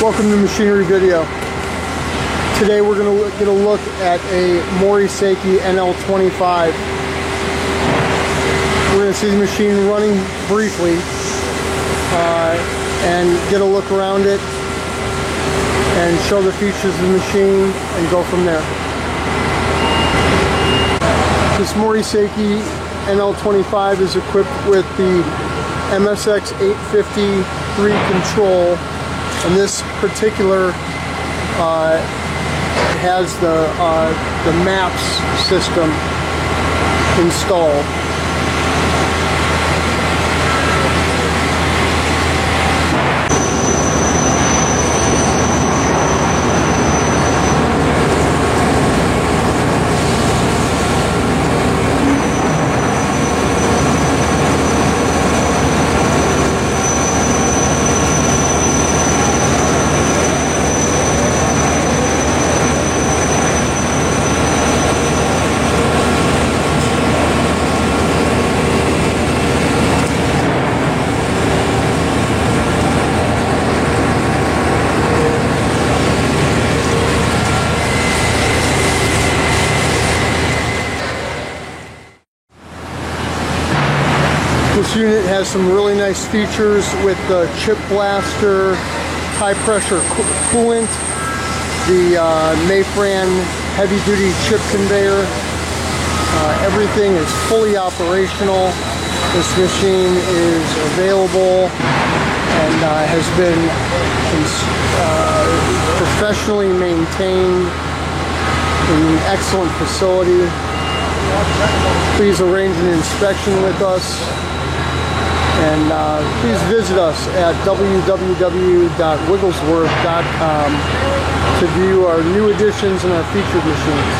Welcome to Machinery Video. Today we're going to get a look at a Mori-Seiki NL25. We're going to see the machine running briefly and get a look around it and show the features of the machine and go from there. This Mori-Seiki NL25 is equipped with the MSX 850 3 control, and this particular has the MAPS system installed. This unit has some really nice features with the chip blaster, high pressure coolant, the Mafran heavy duty chip conveyor. Everything is fully operational. This machine is available and has been professionally maintained in an excellent facility. Please arrange an inspection with us. And please visit us at www.wigglesworth.com to view our new additions and our featured machines.